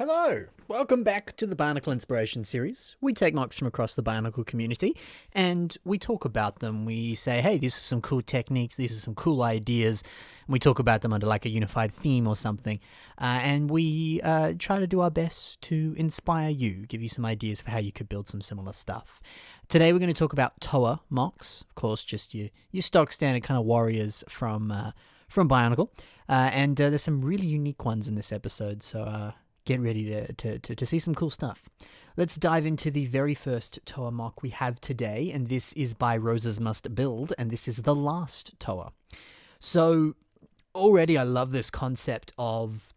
Hello, welcome back to the Bionicle Inspiration Series. We take MOCs from across the Bionicle community and we talk about them. We say, hey, these are some cool techniques, these are some cool ideas, and we talk about them under like a unified theme or something. And we try to do our best to inspire you, give you some ideas for how you could build some similar stuff. Today we're going to talk about Toa MOCs, of course, just your stock standard kind of warriors from Bionicle. And there's some really unique ones in this episode, so get ready to see some cool stuff. Let's dive into the very first Toa MOC we have today, and this is by Roses Must Build, and this is the Last Toa. So already I love this concept of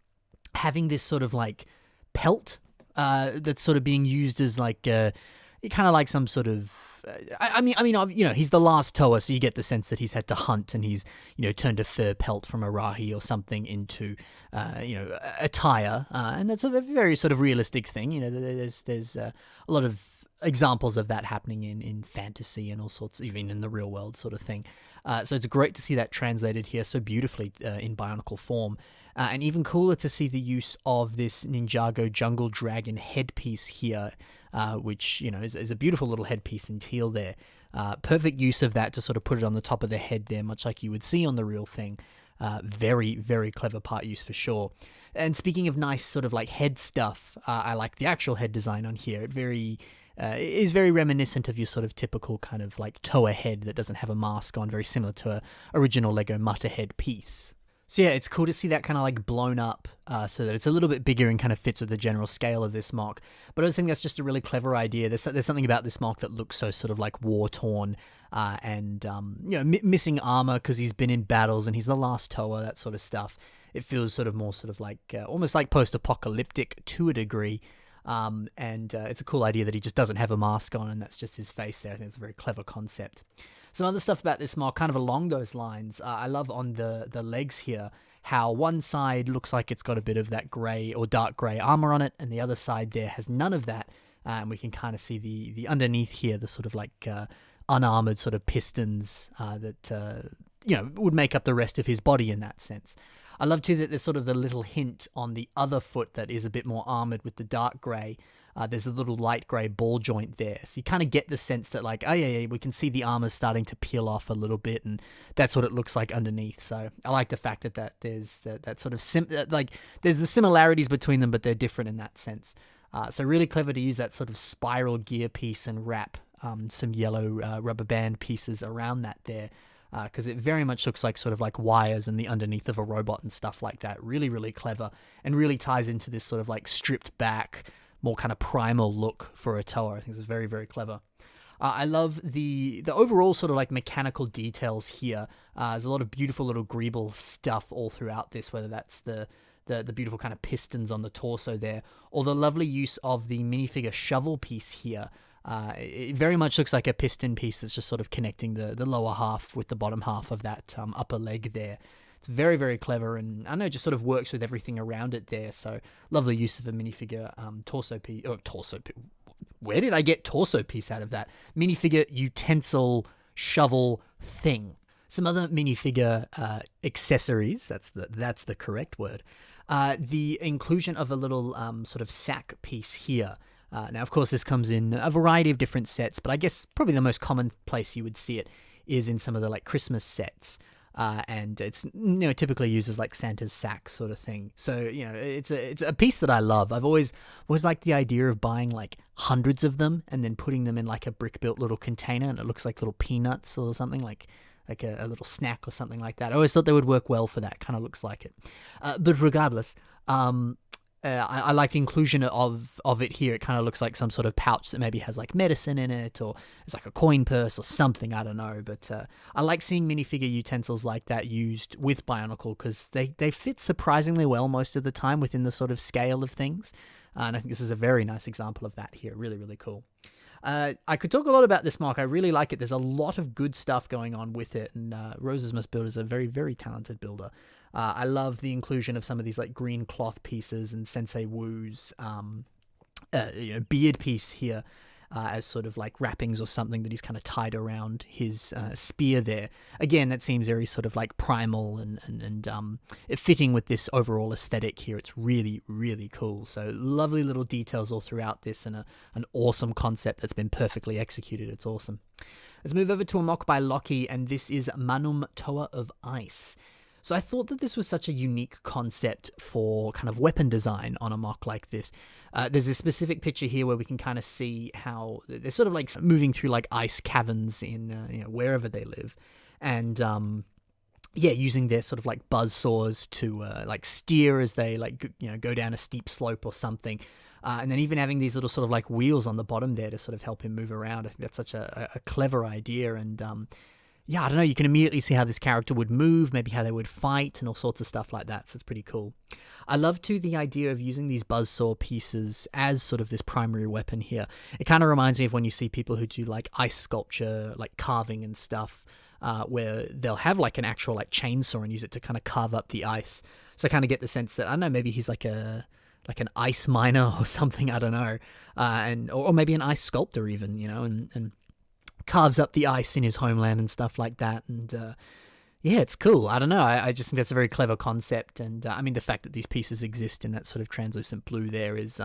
having this sort of like pelt that's sort of being used as like kind of like some sort of I mean, you know, he's the last Toa, so you get the sense that he's had to hunt and he's, you know, turned a fur pelt from a rahi or something into, attire, and that's a very sort of realistic thing. You know, there's a lot of examples of that happening in fantasy and all sorts, even in the real world sort of thing. So it's great to see that translated here so beautifully in Bionicle form. And even cooler to see the use of this Ninjago Jungle Dragon headpiece here, which, you know, is a beautiful little headpiece in teal there. Perfect use of that to sort of put it on the top of the head there, much like you would see on the real thing. Very, very clever part use for sure. And speaking of nice sort of like head stuff, I like the actual head design on here. It is very reminiscent of your sort of typical kind of like Toa head that doesn't have a mask on, very similar to a original Lego Mutta head piece. So yeah, it's cool to see that kind of like blown up so that it's a little bit bigger and kind of fits with the general scale of this MOC. But I just think that's just a really clever idea. There's something about this MOC that looks so sort of like war-torn and missing armor because he's been in battles and he's the last Toa, that sort of stuff. It feels sort of more sort of like almost like post-apocalyptic to a degree. And it's a cool idea that he just doesn't have a mask on and that's just his face there. I think it's a very clever concept. Some other stuff about this MOC, kind of along those lines, I love on the legs here, how one side looks like it's got a bit of that grey or dark grey armor on it, and the other side there has none of that, and we can kind of see the underneath here, the sort of like unarmored sort of pistons that, would make up the rest of his body in that sense. I love too that there's sort of the little hint on the other foot that is a bit more armored with the dark grey. There's a little light grey ball joint there. So you kind of get the sense that like, oh yeah, we can see the armor starting to peel off a little bit, and that's what it looks like underneath. So I like the fact that there's that sort of there's the similarities between them, but they're different in that sense. So really clever to use that sort of spiral gear piece and wrap some yellow rubber band pieces around that there. Because it very much looks like sort of like wires in the underneath of a robot and stuff like that. Really, really clever, and really ties into this sort of like stripped back, more kind of primal look for a Toa. I think this is very, very clever. I love the overall sort of like mechanical details here. There's a lot of beautiful little greeble stuff all throughout this, whether that's the beautiful kind of pistons on the torso there, or the lovely use of the minifigure shovel piece here. It very much looks like a piston piece that's just sort of connecting the lower half with the bottom half of that upper leg there. It's very, very clever, and I know it just sort of works with everything around it there. So lovely use of a minifigure torso piece. Where did I get torso piece out of that? Minifigure utensil shovel thing. Some other minifigure accessories. That's the correct word. The inclusion of a little sort of sack piece here. Now, of course, this comes in a variety of different sets, but I guess probably the most common place you would see it is in some of the like Christmas sets. And it's typically used as like Santa's sack sort of thing. So it's a piece that I love. I've always liked the idea of buying like hundreds of them and then putting them in like a brick built little container, and it looks like little peanuts or something like a little snack or something like that. I always thought they would work well for that. Kind of looks like it. But regardless, I like the inclusion of it here. It kind of looks like some sort of pouch that maybe has like medicine in it, or it's like a coin purse or something, I don't know. But I like seeing minifigure utensils like that used with Bionicle because they fit surprisingly well most of the time within the sort of scale of things. And I think this is a very nice example of that here. Really, really cool. I could talk a lot about this MOC. I really like it. There's a lot of good stuff going on with it, and Roses Must Build is a very, very talented builder. I love the inclusion of some of these like green cloth pieces and Sensei Wu's beard piece here. as sort of like wrappings or something that he's kind of tied around his spear there. Again, that seems very sort of like primal and fitting with this overall aesthetic here. It's really, really cool. So lovely little details all throughout this, and an awesome concept that's been perfectly executed. It's awesome. Let's move over to a mock by Lockie, and this is Manum Toa of Ice. So I thought that this was such a unique concept for kind of weapon design on a mock like this. There's a specific picture here where we can kind of see how they're sort of like moving through like ice caverns in wherever they live, and using their sort of like buzz saws to like steer as they like go down a steep slope or something. And then even having these little sort of like wheels on the bottom there to sort of help him move around. I think that's such a clever idea. And I don't know, you can immediately see how this character would move, maybe how they would fight and all sorts of stuff like that. So it's pretty cool. I love too the idea of using these buzzsaw pieces as sort of this primary weapon here. It kind of reminds me of when you see people who do like ice sculpture, like carving and stuff, where they'll have like an actual like chainsaw and use it to kind of carve up the ice. So I kind of get the sense that, I don't know, maybe he's like an ice miner or something, I don't know, or maybe an ice sculptor even, and carves up the ice in his homeland and stuff like that. And it's cool. I don't know. I just think that's a very clever concept. And I mean, the fact that these pieces exist in that sort of translucent blue there is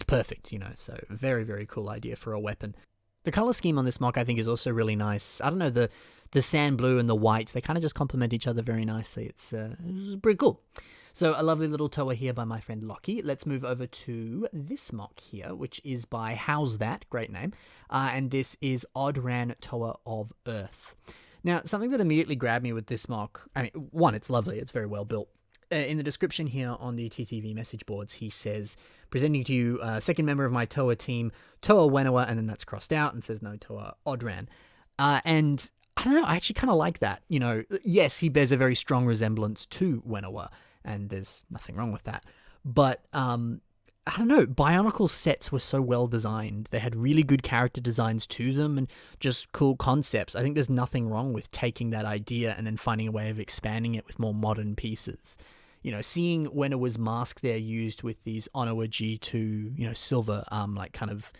perfect. So very, very cool idea for a weapon. The color scheme on this mock I think is also really nice. I don't know, the sand blue and the whites, they kind of just complement each other very nicely. It's pretty cool. So a lovely little Toa here by my friend Lockie. Let's move over to this mock here, which is by How's That? Great name. And this is Oddrun Toa of Earth. Now, something that immediately grabbed me with this mock, I mean, one, it's lovely. It's very well built. In the description here on the TTV message boards, he says, presenting to you second member of my Toa team, Toa Wenua, and then that's crossed out and says no Toa Oddrun. And I don't know, I actually kind of like that. Yes, he bears a very strong resemblance to Wenua, and there's nothing wrong with that. But, I don't know, Bionicle sets were so well designed. They had really good character designs to them and just cool concepts. I think there's nothing wrong with taking that idea and then finding a way of expanding it with more modern pieces. Seeing Wenua's mask there used with these Onoa G2, silver, like kind of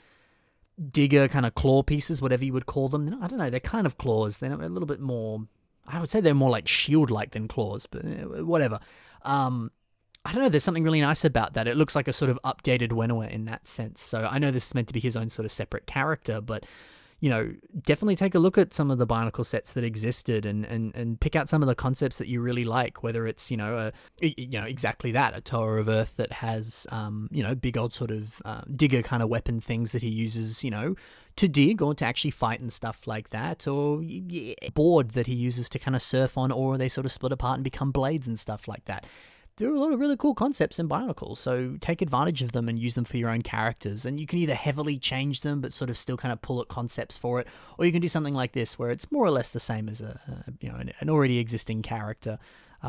digger kind of claw pieces, whatever you would call them. I don't know, they're kind of claws. They're a little bit more, I would say they're more like shield-like than claws, but whatever. I don't know, there's something really nice about that. It looks like a sort of updated Wenua in that sense. So I know this is meant to be his own sort of separate character, but, definitely take a look at some of the Bionicle sets that existed and pick out some of the concepts that you really like, whether it's, exactly that, a Toa of Earth that has, big old sort of digger kind of weapon things that he uses, to dig or to actually fight and stuff like that, or board that he uses to kind of surf on, or they sort of split apart and become blades and stuff like that. There are a lot of really cool concepts in Bionicle, so take advantage of them and use them for your own characters. And you can either heavily change them, but sort of still kind of pull at concepts for it, or you can do something like this, where it's more or less the same as an already existing character,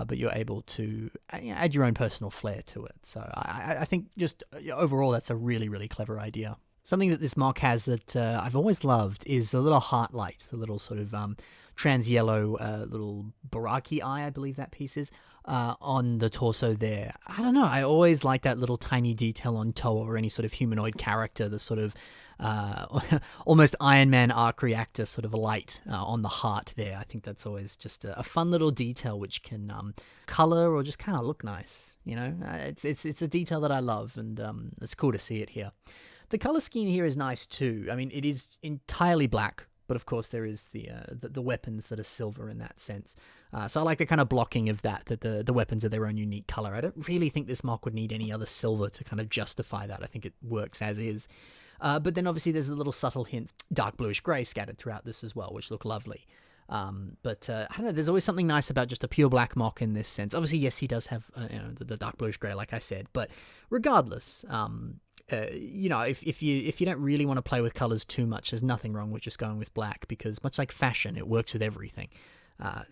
but you're able to add your own personal flair to it. So I think just overall, that's a really, really clever idea. Something that this mock has that I've always loved is the little heart light, the little sort of trans yellow little Baraki eye, I believe that piece is, on the torso there. I don't know, I always like that little tiny detail on Toa or any sort of humanoid character, the sort of almost Iron Man arc reactor sort of light on the heart there. I think that's always just a fun little detail which can color or just kind of look nice. It's a detail that I love, and it's cool to see it here. The color scheme here is nice too. I mean, it is entirely black, but of course there is the weapons that are silver in that sense. So I like the kind of blocking of that the weapons are their own unique color. I don't really think this mock would need any other silver to kind of justify that. I think it works as is. But then obviously there's the little subtle hints, dark bluish gray scattered throughout this as well, which look lovely. But I don't know, there's always something nice about just a pure black mock in this sense. Obviously, yes, he does have the dark bluish gray, like I said, but regardless, if you don't really want to play with colors too much, there's nothing wrong with just going with black, because much like fashion, it works with everything. A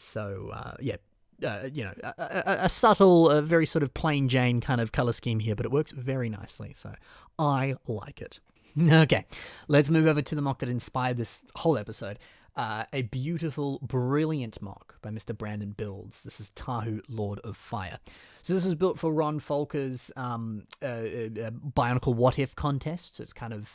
subtle, very sort of plain Jane kind of color scheme here, but it works very nicely. So I like it. Okay, let's move over to the mock that inspired this whole episode. a beautiful, brilliant mock by Mr. Brandon Builds. This is Tahu, Lord of Fire. So this was built for Ron Folker's Bionicle What If contest. So it's kind of,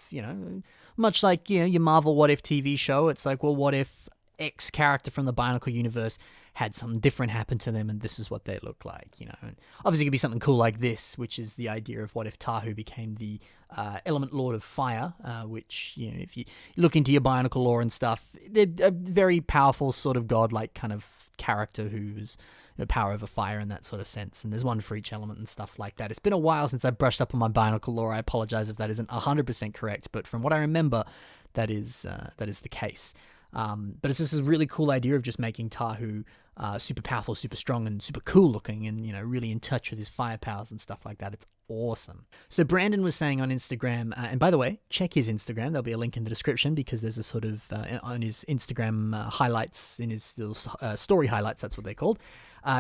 much like, your Marvel What If TV show. It's like, well, what if X character from the Bionicle universe had something different happen to them, and this is what they look like, And obviously it could be something cool like this, which is the idea of what if Tahu became the Element Lord of Fire, which, if you look into your Bionicle lore and stuff, they're a very powerful sort of godlike kind of character who's power over fire in that sort of sense, and there's one for each element and stuff like that. It's been a while since I brushed up on my Bionicle lore. I apologize if that isn't 100% correct, but from what I remember, that is the case. But it's just this really cool idea of just making Tahu super powerful, super strong, and super cool looking, and really in touch with his fire powers and stuff like that. It's awesome. So Brandon was saying on Instagram, and by the way, check his Instagram. There'll be a link in the description, because there's a sort of on his Instagram highlights, in his little story highlights, that's what they're called.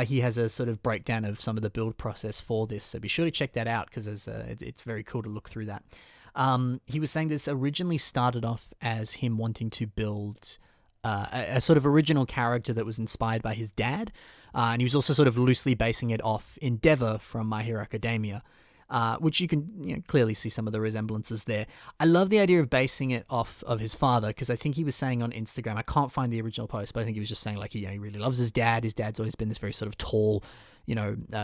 He has a sort of breakdown of some of the build process for this, so be sure to check that out, because it's very cool to look through that. He was saying this originally started off as him wanting to build a sort of original character that was inspired by his dad, and he was also sort of loosely basing it off Endeavor from My Hero Academia, which you can clearly see some of the resemblances there. I love the idea of basing it off of his father, because I think he was saying on Instagram, I can't find the original post, but I think he was just saying like he really loves his dad. His dad's always been this very sort of tall,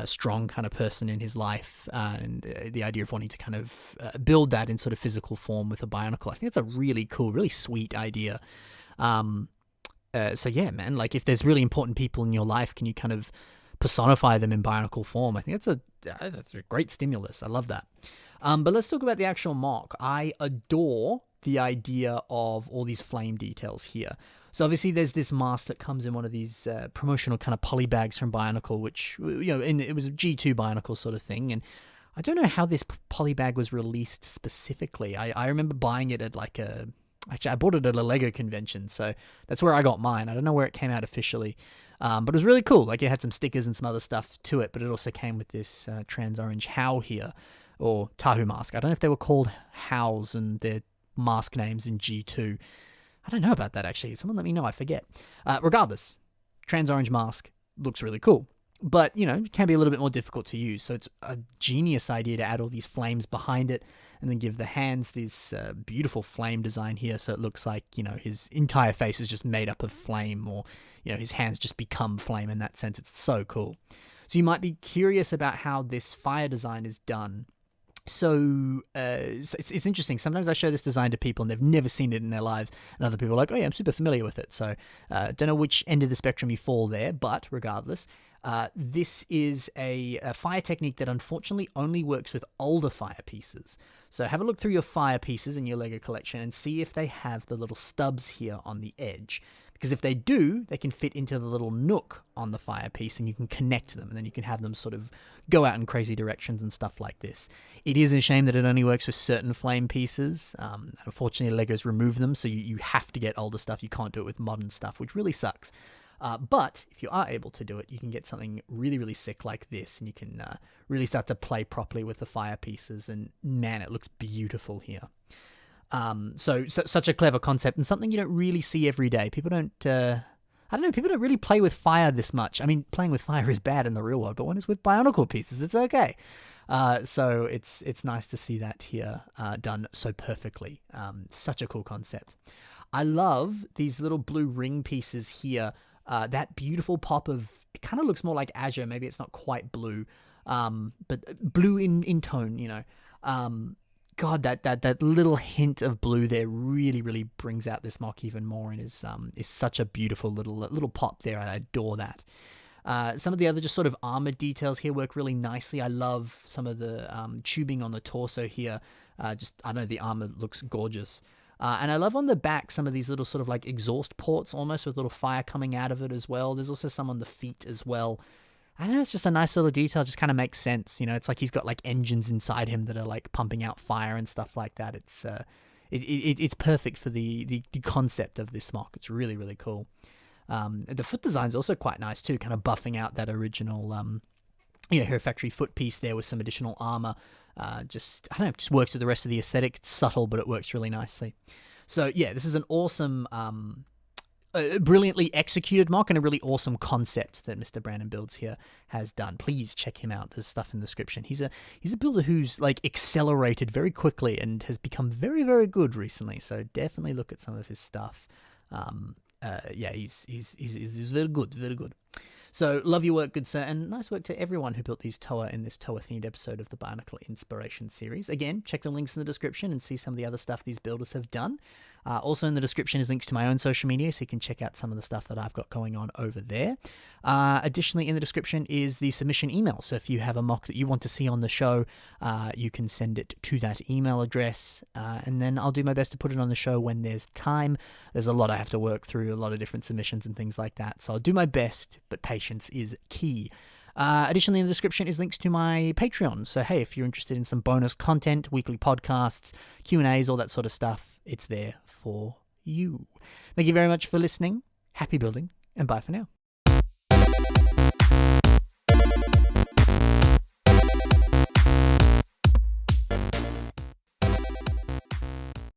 strong kind of person in his life, and the idea of wanting to kind of build that in sort of physical form with a Bionicle. I think it's a really cool, really sweet idea. So yeah, man, like if there's really important people in your life, can you kind of personify them in Bionicle form? I think that's a great stimulus. I love that. But let's talk about the actual mock. I adore the idea of all these flame details here. So obviously there's this mask that comes in one of these promotional kind of poly bags from Bionicle, which, it was a G2 Bionicle sort of thing. And I don't know how this poly bag was released specifically. I remember buying it at actually, I bought it at a Lego convention, so that's where I got mine. I don't know where it came out officially, but it was really cool. Like, it had some stickers and some other stuff to it, but it also came with this trans-orange How here, or Tahu mask. I don't know if they were called Hows and their mask names in G2. I don't know about that, actually. Someone let me know. I forget. Regardless, trans-orange mask looks really cool. But, it can be a little bit more difficult to use. So it's a genius idea to add all these flames behind it and then give the hands this beautiful flame design here. So it looks like, his entire face is just made up of flame, or, his hands just become flame in that sense. It's so cool. So you might be curious about how this fire design is done. So it's interesting. Sometimes I show this design to people and they've never seen it in their lives, and other people are like, oh yeah, I'm super familiar with it. So don't know which end of the spectrum you fall there, but regardless, this is a fire technique that unfortunately only works with older fire pieces. So have a look through your fire pieces in your Lego collection and see if they have the little stubs here on the edge. Because if they do, they can fit into the little nook on the fire piece, and you can connect them, and then you can have them sort of go out in crazy directions and stuff like this. It is a shame that it only works with certain flame pieces. Unfortunately, Legos remove them, so you have to get older stuff. You can't do it with modern stuff, which really sucks. But if you are able to do it, you can get something really, really sick like this, and you can really start to play properly with the fire pieces, and man, it looks beautiful here. So such a clever concept, and something you don't really see every day. People don't, people don't really play with fire this much. I mean, playing with fire is bad in the real world, but when it's with Bionicle pieces, it's okay. So it's nice to see that here done so perfectly. Such a cool concept. I love these little blue ring pieces here. That beautiful pop of, it kind of looks more like azure. Maybe it's not quite blue, but blue in tone, God, that little hint of blue there really, really brings out this mock even more, and is such a beautiful little pop there. I adore that. Some of the other just sort of armored details here work really nicely. I love some of the tubing on the torso here. I don't know, the armor looks gorgeous. And I love on the back some of these little sort of like exhaust ports almost, with little fire coming out of it as well. There's also some on the feet as well. I don't know, it's just a nice little detail, just kind of makes sense. It's like he's got like engines inside him that are like pumping out fire and stuff like that. It's perfect for the concept of this mock. It's really, really cool. The foot design's also quite nice too, kind of buffing out that original Hero Factory foot piece there with some additional armor. Just works with the rest of the aesthetic. It's subtle, but it works really nicely. So yeah, this is an awesome a brilliantly executed mock and a really awesome concept that Mr. Brandon Builds here has done. Please check him out. There's stuff in the description. He's a builder who's like accelerated very quickly and has become very, very good recently. So definitely look at some of his stuff. He's very good, very good. So, love your work, good sir, and nice work to everyone who built these Toa in this Toa-themed episode of the Bionicle Inspiration series. Again, check the links in the description and see some of the other stuff these builders have done. Also in the description is links to my own social media, so you can check out some of the stuff that I've got going on over there. Additionally, in the description is the submission email, so if you have a mock that you want to see on the show, you can send it to that email address, and then I'll do my best to put it on the show when there's time. There's a lot I have to work through, a lot of different submissions and things like that, so I'll do my best, but patience is key. Additionally, in the description is links to my Patreon. So, hey, if you're interested in some bonus content, weekly podcasts, Q&As, all that sort of stuff, it's there for you. Thank you very much for listening. Happy building, and bye for now.